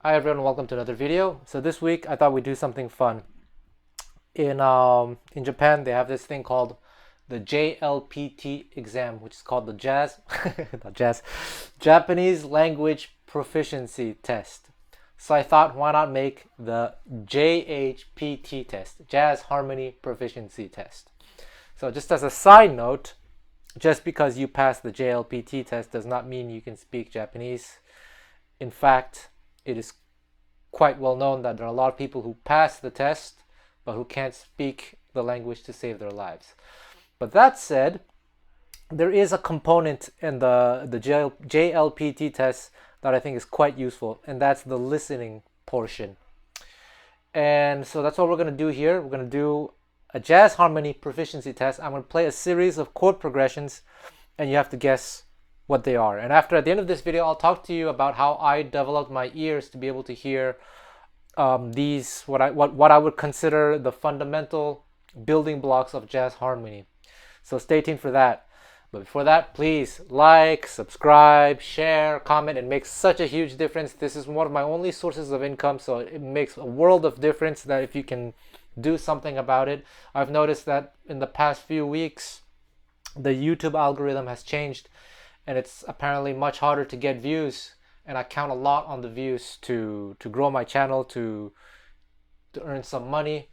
Hi everyone, welcome to another video. So this week I thought we'd do something fun. In Japan they have this thing called the JLPT exam, which is called the Japanese Language Proficiency Test. So I thought, why not make the JHPT test, Jazz Harmony Proficiency Test. So just as a side note, just because you pass the JLPT test does not mean you can speak Japanese. In fact, it is quite well known that there are a lot of people who pass the test but who can't speak the language to save their lives. But that said, there is a component in the JLPT test that I think is quite useful, and that's the listening portion. And so that's what we're going to do here. We're going to do a jazz harmony proficiency test. I'm going to play a series of chord progressions and you have to guess what they are. And at the end of this video, I'll talk to you about how I developed my ears to be able to hear these what I would consider the fundamental building blocks of jazz harmony. So stay tuned for that. But before that, please like, subscribe, share, comment. It makes such a huge difference. This is one of my only sources of income, so it makes a world of difference that if you can do something about it. I've noticed that in the past few weeks, the YouTube algorithm has changed and it's apparently much harder to get views, and I count a lot on the views to grow my channel, to earn some money.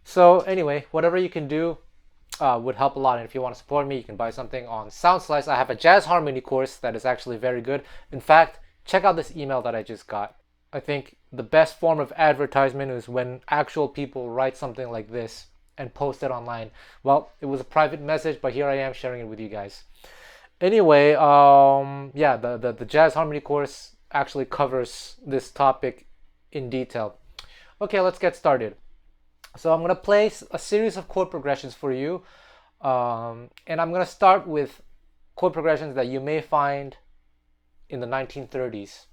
So anyway, whatever you can do would help a lot. And if you want to support me, you can buy something on SoundSlice. I have a jazz harmony course that is actually very good. In fact, check out this email that I just got. I think the best form of advertisement is when actual people write something like this and post it online. Well, it was a private message, but here I am sharing it with you guys. Anyway, yeah, the jazz harmony course actually covers this topic in detail. Okay, let's get started. So I'm going to play a series of chord progressions for you, and I'm going to start with chord progressions that you may find in the 1930s.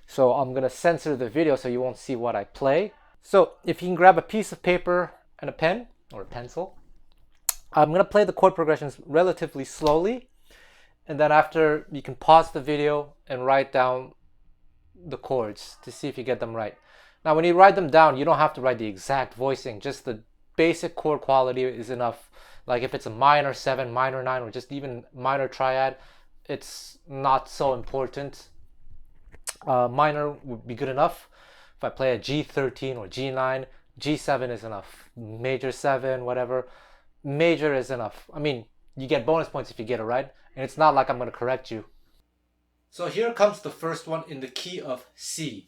So I'm going to censor the video so you won't see what I play. So if you can grab a piece of paper and a pen or a pencil, I'm going to play the chord progressions relatively slowly, and then after you can pause the video and write down the chords to see if you get them right. Now when you write them down, you don't have to write the exact voicing, just the basic chord quality is enough. Like if it's a minor 7, minor 9, or just even minor triad, it's not so important. Minor would be good enough. If I play a G13 or G9, G7 is enough. Major 7, whatever. Major is enough. I mean, you get bonus points if you get it right, and it's not like I'm going to correct you. So here comes the first one in the key of C.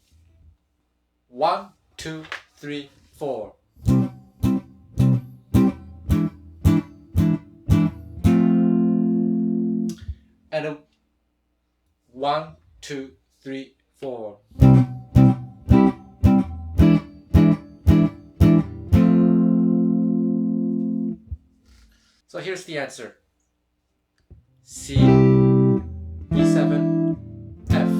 1, 2, 3, 4. And a 1, 2, 3, 4. So here's the answer. C, E7, F.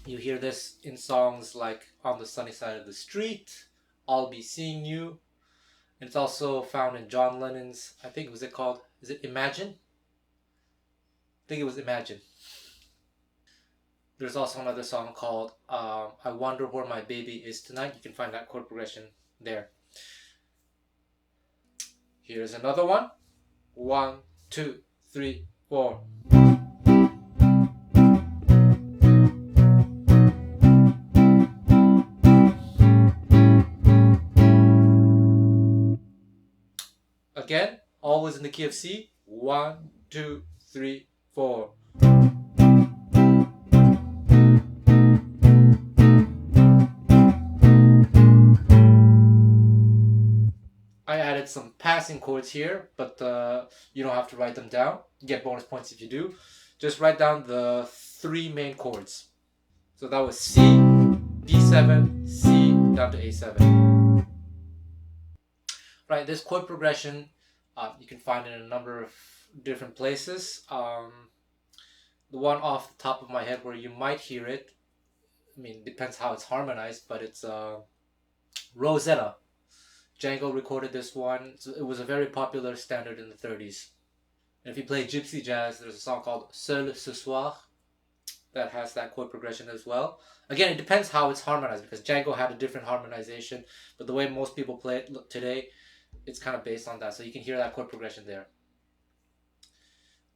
You hear this in songs like On the Sunny Side of the Street, I'll Be Seeing You. And it's also found in John Lennon's, I think, was it called, is it Imagine? I think it was Imagine. There's also another song called I Wonder Where My Baby Is Tonight. You can find that chord progression there. Here's another one. 1, 2, 3, 4. Again, always in the key of C. 1, 2, 3, 4. I added some passing chords here, but you don't have to write them down. You get bonus points if you do. Just write down the 3 main chords. So that was C, D7, C, down to A7. Right, this chord progression, you can find it in a number of different places. The one off the top of my head where you might hear it, I mean, depends how it's harmonized, but it's Rosetta. Django recorded this one. It was a very popular standard in the 30s. And if you play Gypsy jazz, there's a song called Seul ce soir. that has that chord progression as well. Again, it depends how it's harmonized, because Django had a different harmonization, but the way most people play it today, it's kind of based on that. So you can hear that chord progression there.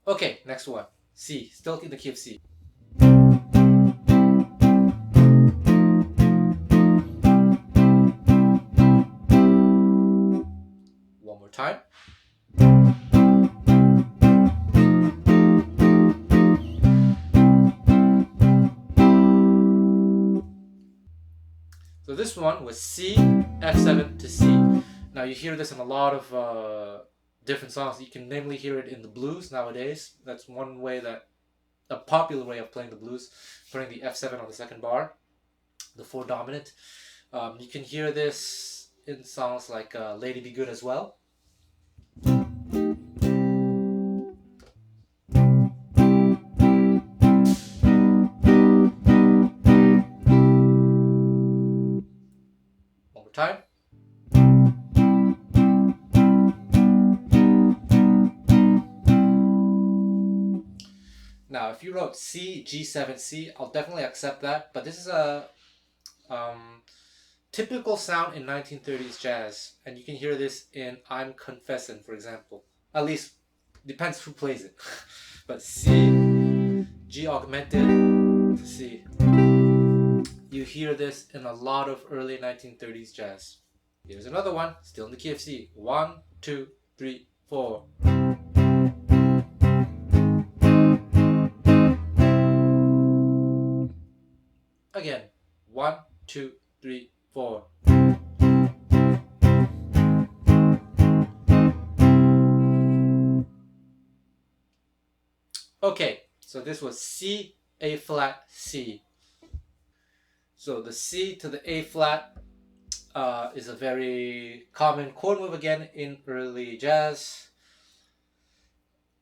Okay, next one. C, still in the key of C. One more time. So this one was C, F7 to C. Now you hear this in a lot of different songs. You can namely hear it in the blues nowadays. That's one way, that a popular way of playing the blues, putting the F7 on the second bar, the 4 dominant. You can hear this in songs like Lady Be Good as well. One more time. Now, if you wrote C, G7, C, I'll definitely accept that. But this is a typical sound in 1930s jazz. And you can hear this in I'm Confessin', for example. At least, depends who plays it. But C, G augmented to C. You hear this in a lot of early 1930s jazz. Here's another one, still in the key of C. 1, 2, 3, 4. Again, 1, 2, 3, 4. Okay, so this was C, A flat, C. So the C to the A flat is a very common chord move again in early jazz.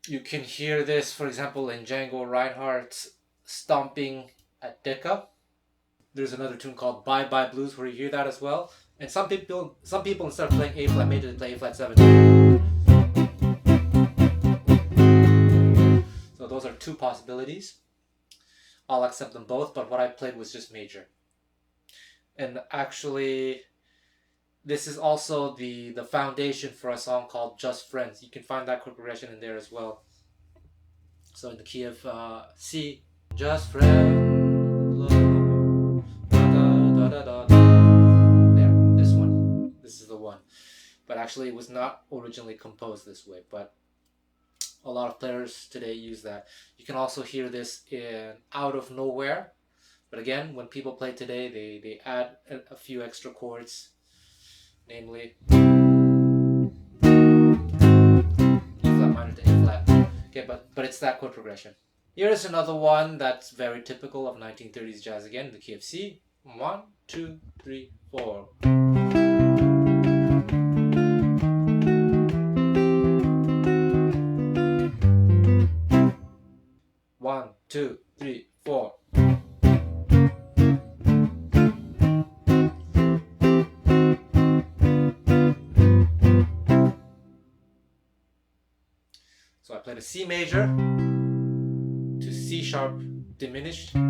You can hear this, for example, in Django Reinhardt's Stomping at Decca. There's another tune called Bye Bye Blues where you hear that as well. And some people instead of playing A flat major, they play A flat 7. So those are two possibilities. I'll accept them both, but what I played was just major. And actually, this is also the foundation for a song called Just Friends. You can find that chord progression in there as well. So in the key of C, Just Friends, there, this one. This is the one. But actually, it was not originally composed this way, but a lot of players today use that. You can also hear this in Out of Nowhere. But again, when people play today, they add a few extra chords, namely E flat minor to A flat. Okay, but it's that chord progression. Here's another one that's very typical of 1930s jazz again, the key of C. 1, 2, 3, 4. One, two, three, 4. So I played a C major to C sharp diminished, which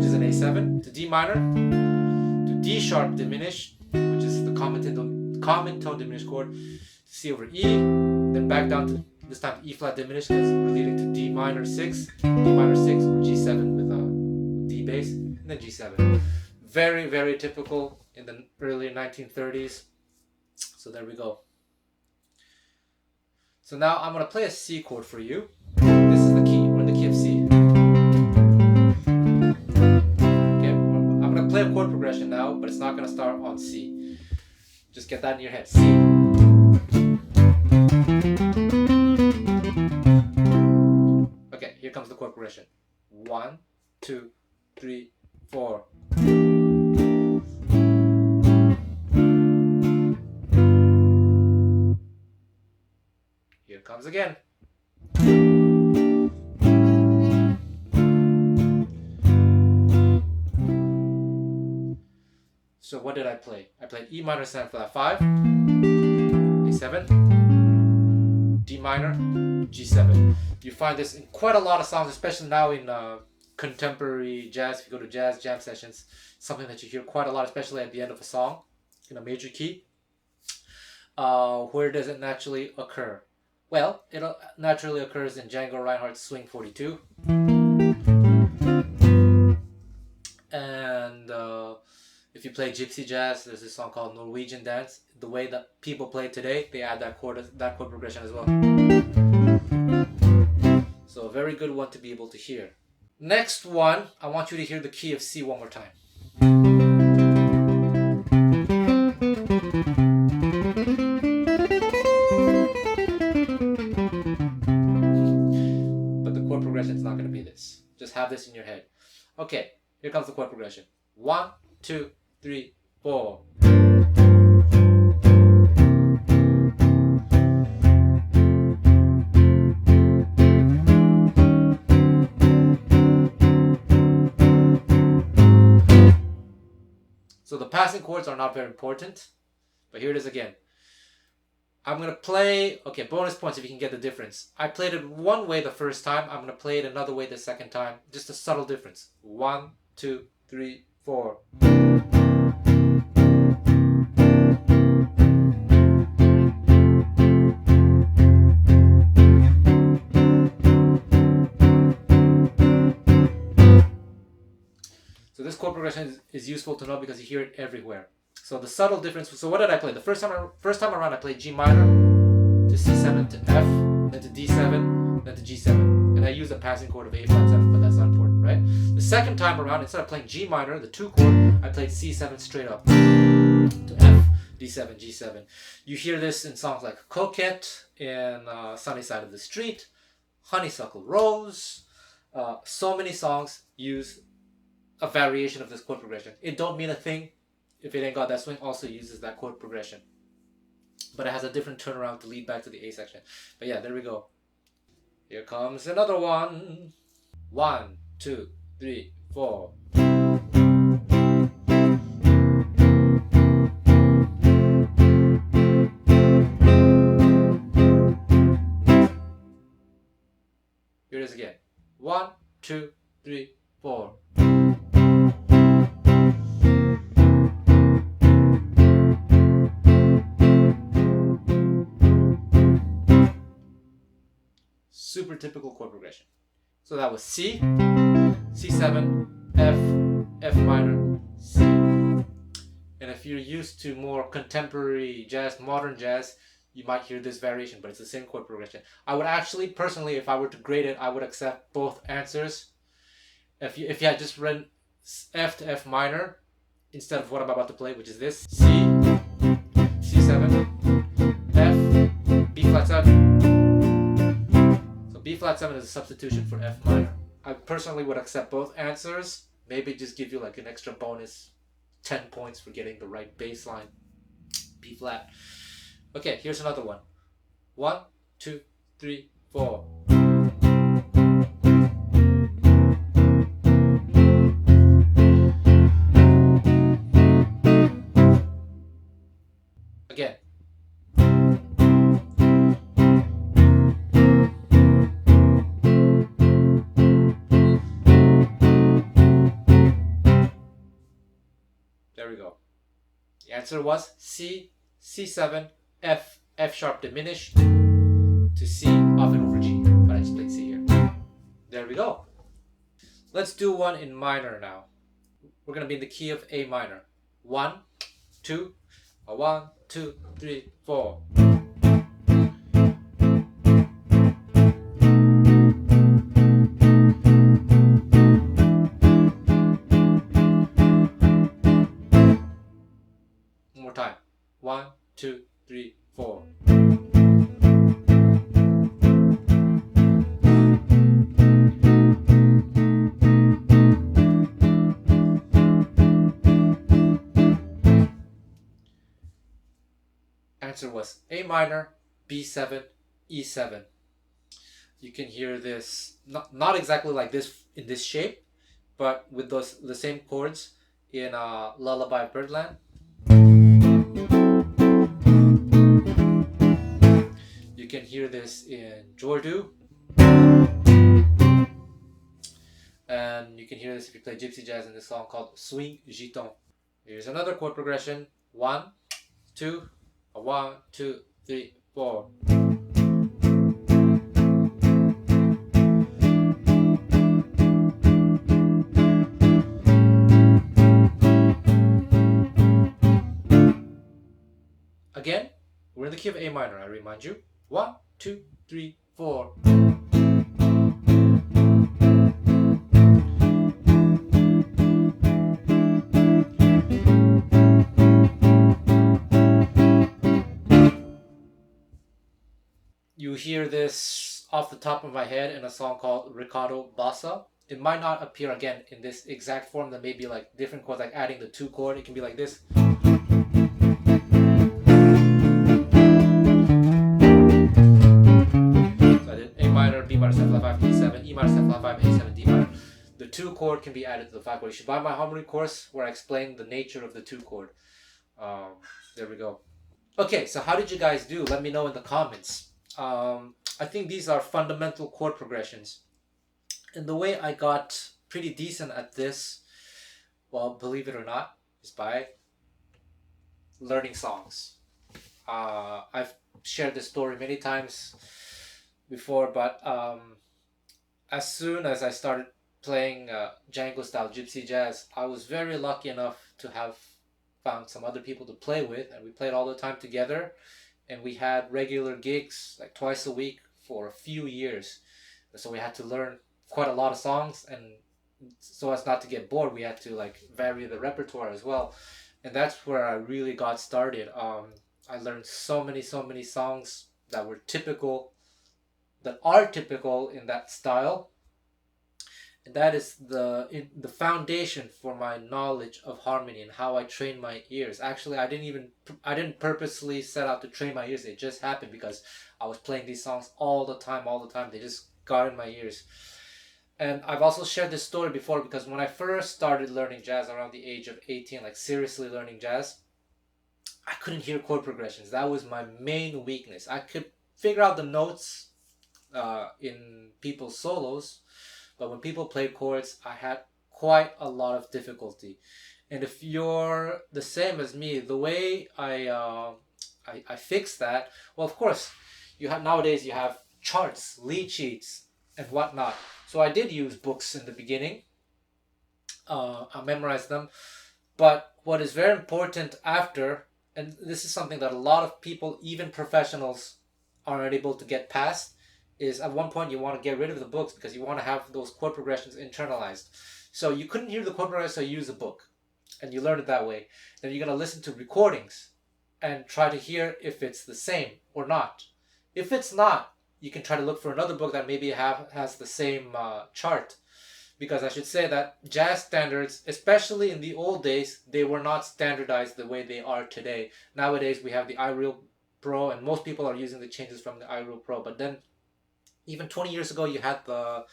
is an A7, to D minor, to D sharp diminished, which is the common tone diminished chord, to C over E, then back down to this time E flat diminished, that's relating to D minor 6, or G7 with D bass, and then G7. Very, very typical in the early 1930s. So there we go. So now I'm going to play a C chord for you. This is the key. We're in the key of C. Okay, I'm going to play a chord progression now, but it's not going to start on C. Just get that in your head. C. Okay, here comes the chord progression. 1, 2, 3, 4. Here it comes again. So what did I play? I played E minor 7 flat 5, A7, D minor, G7. You find this in quite a lot of songs, especially now in contemporary jazz. If you go to jazz jam sessions, something that you hear quite a lot, especially at the end of a song in a major key. Where does it naturally occur? Well, it naturally occurs in Django Reinhardt's Swing 42. And if you play Gypsy jazz, there's this song called Norwegian Dance. The way that people play it today, they add that chord progression as well. So a very good one to be able to hear. Next one, I want you to hear the key of C one more time. But the chord progression is not going to be this. Just have this in your head. Okay, here comes the chord progression. 1, 2, 3, 4. So the passing chords are not very important, but here it is again. I'm going to play, okay, bonus points if you can get the difference. I played it one way the first time, I'm going to play it another way the second time. Just a subtle difference. 1, 2, 3, 4. So this chord progression is useful to know because you hear it everywhere. So the subtle difference, so what did I play? The first time around I played G minor to C7 to F, then to D7, then to G7. And I used a passing chord of A flat 7, but that's not important, right? The second time around, instead of playing G minor, the 2 chord, I played C7 straight up to F, D7, G7. You hear this in songs like Coquette, in Sunny Side of the Street, Honeysuckle Rose. So many songs use a variation of this chord progression. It don't mean a thing if it ain't got that swing. Also uses that chord progression, but it has a different turnaround to lead back to the A section. But yeah, there we go. Here comes another one. 1, 2, 3, 4. Here it is again. 1, 2, 3, 4. Super typical chord progression. So that was C, C7, F, F minor, C. And if you're used to more contemporary jazz, modern jazz, you might hear this variation, but it's the same chord progression. I would actually, personally, if I were to grade it, I would accept both answers. If you had just written F to F minor instead of what I'm about to play, which is this: C, C7, F, B flat 7. B flat 7 is a substitution for F minor. I personally would accept both answers. Maybe just give you like an extra bonus 10 points for getting the right bass line. B flat. Okay, here's another one. 1, 2, 3, 4. Again. There we go. The answer was C, C7, F, F sharp diminished to C off and over G. But I just played C here. There we go. Let's do one in minor now. We're going to be in the key of A minor. 1, 2, 1, 2, 3, 4. One more time. 1, 2, 3, 4. Answer was A minor, B7, E7. You can hear this not exactly like this in this shape, but with the same chords in Lullaby of Birdland. You can hear this in Jordu. And you can hear this if you play Gypsy jazz in this song called Swing Giton. Here's another chord progression. 1, 2, 1, 2, 3, 4. Again, we're in the key of A minor, I remind you. 1, 2, 3, 4. You hear this off the top of my head in a song called Ricardo Bassa. It might not appear again in this exact form. There may be like different chords, like adding the 2 chord. It can be like this. A minor, B minor, 7 flat 5, E7, E minor, 7 flat 5, A7, D minor. The 2 chord can be added to the 5 chord. You should buy my harmony course where I explain the nature of the 2 chord. There we go. Okay, so how did you guys do? Let me know in the comments. I think these are fundamental chord progressions. And the way I got pretty decent at this, well, believe it or not, is by learning songs. I've shared this story many times before, but as soon as I started playing Django style gypsy jazz, I was very lucky enough to have found some other people to play with, and we played all the time together, and we had regular gigs like twice a week for a few years. So we had to learn quite a lot of songs, and so as not to get bored, we had to like vary the repertoire as well. And that's where I really got started. I learned so many songs that were typical, that are typical in that style. And that is the foundation for my knowledge of harmony and how I train my ears. Actually, I didn't purposely set out to train my ears. It just happened because I was playing these songs all the time. They just got in my ears. And I've also shared this story before, because when I first started learning jazz around the age of 18, like seriously learning jazz, I couldn't hear chord progressions. That was my main weakness. I could figure out the notes in people's solos, but when people played chords, I had quite a lot of difficulty. And if you're the same as me, the way I fixed that, well, of course, nowadays you have charts, lead sheets, and whatnot. So I did use books in the beginning. I memorized them. But what is very important after, and this is something that a lot of people, even professionals, aren't able to get past, is at one point you want to get rid of the books because you want to have those chord progressions internalized. So you couldn't hear the chord progression, so you use a book. And you learn it that way. Then you're going to listen to recordings and try to hear if it's the same or not. If it's not, you can try to look for another book that maybe has the same chart. Because I should say that jazz standards, especially in the old days, they were not standardized the way they are today. Nowadays we have the iReal Pro, and most people are using the changes from the iReal Pro. But then, even 20 years ago, you had the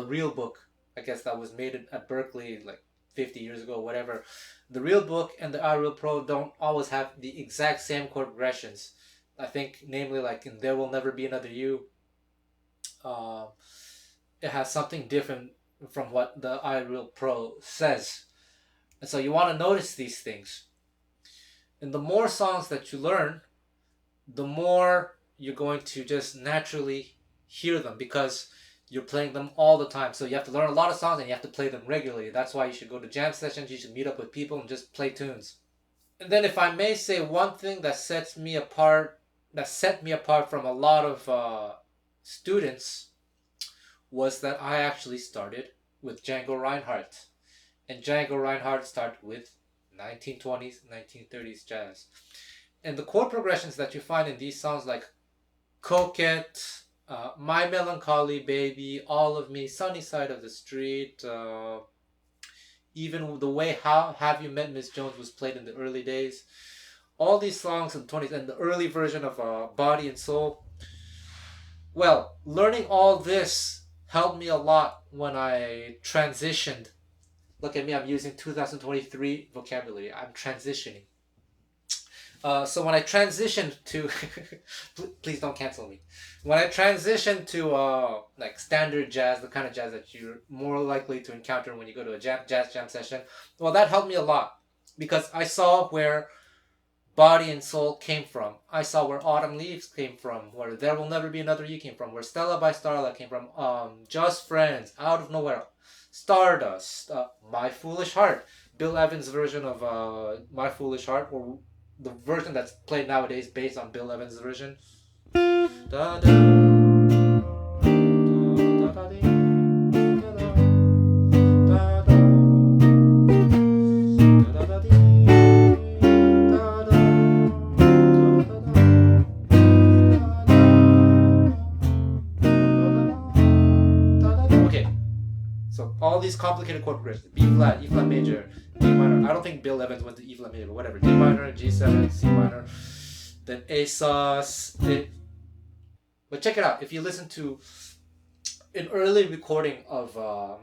real book. I guess that was made at Berkeley like 50 years ago, whatever. The real book and the iReal Pro don't always have the exact same chord progressions. I think, namely, like in There Will Never Be Another You, it has something different from what the iReal Pro says. And so you want to notice these things. And the more songs that you learn, the more you're going to just naturally hear them, because you're playing them all the time. So you have to learn a lot of songs and you have to play them regularly. That's why you should go to jam sessions, you should meet up with people and just play tunes. And then, if I may say, one thing that set me apart from a lot of students, was that I actually started with Django Reinhardt. And Django Reinhardt started with 1920s, 1930s jazz. And the chord progressions that you find in these songs, like Coquette, My Melancholy Baby, All of Me, Sunny Side of the Street, even the way How Have You Met Miss Jones was played in the early days, all these songs in the 20s, and the early version of Body and Soul. Well, learning all this helped me a lot when I transitioned. Look at me, I'm using 2023 vocabulary. I'm transitioning. So when I transitioned to, please don't cancel me. When I transitioned to like standard jazz, the kind of jazz that you're more likely to encounter when you go to a jazz jam session, well, that helped me a lot because I saw where Body and Soul came from. I saw where Autumn Leaves came from, where There Will Never Be Another You came from, where Stella by Starlight came from, Just Friends, Out of Nowhere, Stardust, My Foolish Heart, Bill Evans' version of My Foolish Heart, or the version that's played nowadays based on Bill Evans' version. Da, da, okay, so all these complicated chord progressions: B flat, E flat major, D minor. I don't think Bill Evans went to E flat major, but whatever. D minor, G7, C minor, then A sus. But check it out. If you listen to an early recording of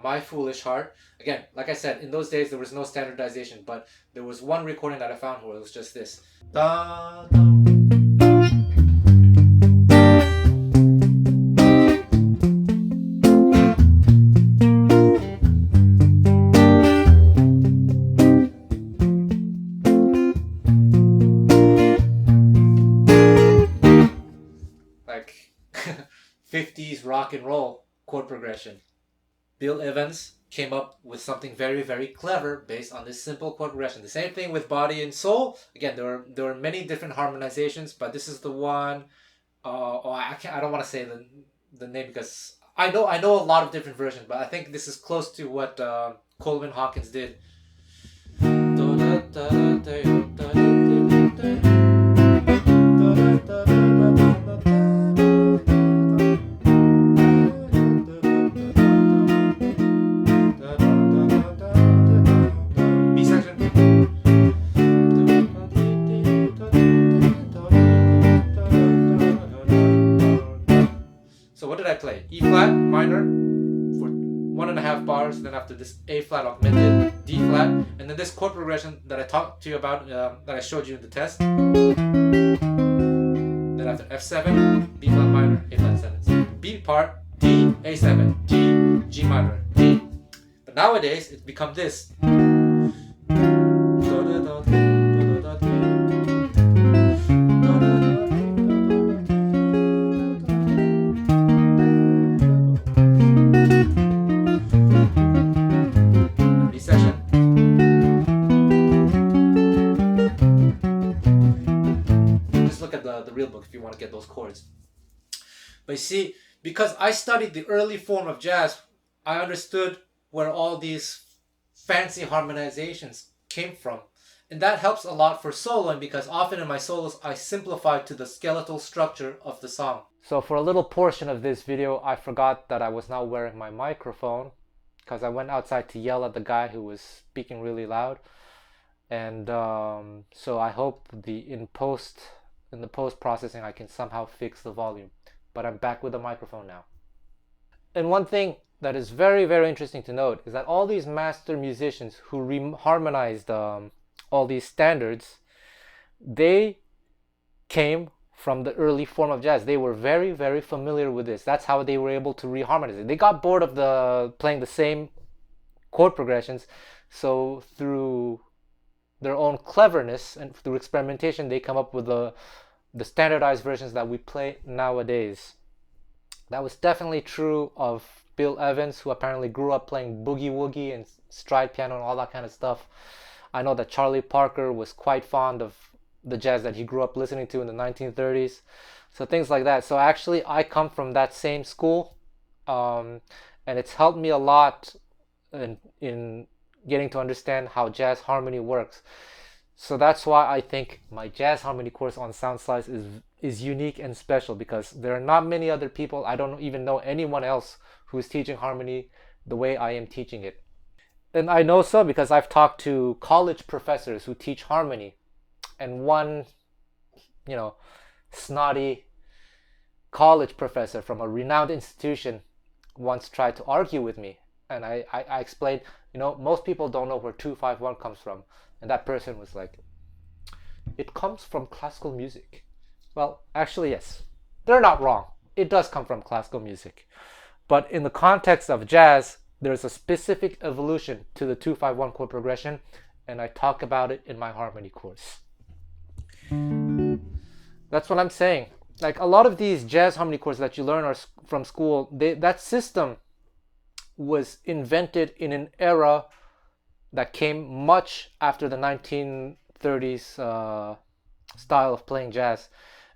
My Foolish Heart, again, like I said, in those days there was no standardization, but there was one recording that I found where it was just this. Da, da. Like 50s rock and roll chord progression. Bill Evans came up with something very, very clever based on this simple chord progression. The same thing with Body and Soul. Again, there were many different harmonizations, but this is the one. I don't want to say the name because I know a lot of different versions, but I think this is close to what Coleman Hawkins did. So what did I play? E flat minor for 1.5 bars, then after this A flat augmented, D flat, and then this chord progression that I talked to you about, that I showed you in the test. Then after F7, B flat minor, A flat 7. So B part, D, A7, G, G minor, D. But nowadays it's become this. The real book if you want to get those chords. But you see, because I studied the early form of jazz, I understood where all these fancy harmonizations came from. And that helps a lot for soloing because often in my solos I simplify to the skeletal structure of the song. So for a little portion of this video, I forgot that I was not wearing my microphone because I went outside to yell at the guy who was speaking really loud. And so I hope in the post processing I can somehow fix the volume, but I'm back with the microphone now. And one thing that is very, very interesting to note is that all these master musicians who harmonized all these standards, they came from the early form of jazz. They were very, very familiar with this. That's how they were able to reharmonize it. They got bored of playing the same chord progressions, so through their own cleverness and through experimentation, they come up with the standardized versions that we play nowadays. That was definitely true of Bill Evans, who apparently grew up playing boogie woogie and stride piano and all that kind of stuff. I know that Charlie Parker was quite fond of the jazz that he grew up listening to in the 1930s. So things like that. So actually, I come from that same school, and it's helped me a lot in getting to understand how jazz harmony works. So that's why I think my jazz harmony course on Soundslice is unique and special, because there are not many other people. I don't even know anyone else who's teaching harmony the way I am teaching it. And I know so because I've talked to college professors who teach harmony, and one, snotty college professor from a renowned institution once tried to argue with me. And I explained, most people don't know where 2-5-1 comes from. And that person was like, it comes from classical music. Well, actually, yes, they're not wrong. It does come from classical music. But in the context of jazz, there's a specific evolution to the 2-5-1 chord progression, and I talk about it in my harmony course. That's what I'm saying. Like a lot of these jazz harmony chords that you learn are from school, that system was invented in an era that came much after the 1930s style of playing jazz.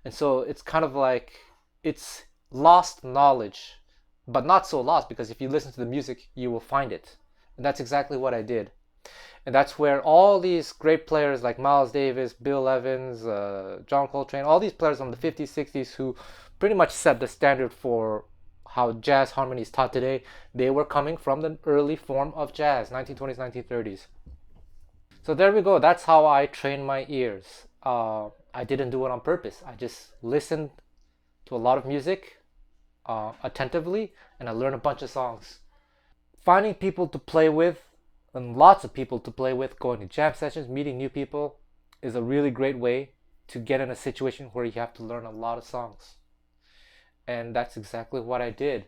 And so it's kind of like it's lost knowledge, but not so lost, because if you listen to the music, you will find it. And that's exactly what I did. And that's where all these great players like Miles Davis, Bill Evans, John Coltrane, all these players from the 50s, 60s who pretty much set the standard for how jazz harmony is taught today, they were coming from the early form of jazz, 1920s, 1930s. So there we go. That's how I trained my ears. I didn't do it on purpose. I just listened to a lot of music attentively, and I learned a bunch of songs. Finding people to play with, and lots of people to play with, going to jam sessions, meeting new people, is a really great way to get in a situation where you have to learn a lot of songs. And that's exactly what I did.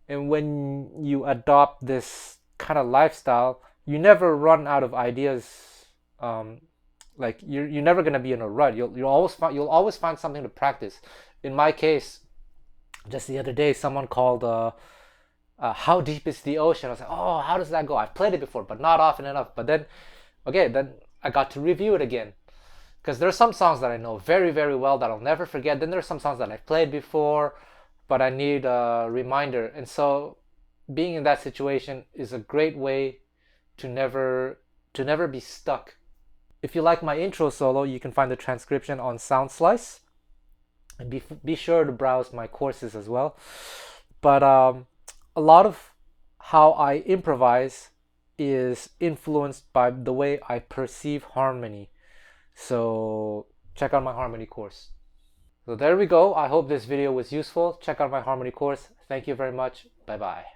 And when you adopt this kind of lifestyle, you never run out of ideas. Like you're never gonna be in a rut. You'll always find something to practice. In my case, just the other day, someone called how deep is the ocean? I was like, oh, how does that go? I've played it before, but not often enough. But then, okay, then I got to review it again. Because there are some songs that I know very, very well that I'll never forget. Then there are some songs that I've played before, but I need a reminder. And so being in that situation is a great way to never be stuck. If you like my intro solo, you can find the transcription on SoundSlice. And be sure to browse my courses as well. But a lot of how I improvise is influenced by the way I perceive harmony. So check out my harmony course. So there we go. I hope this video was useful. Check out my harmony course. Thank you very much. Bye bye.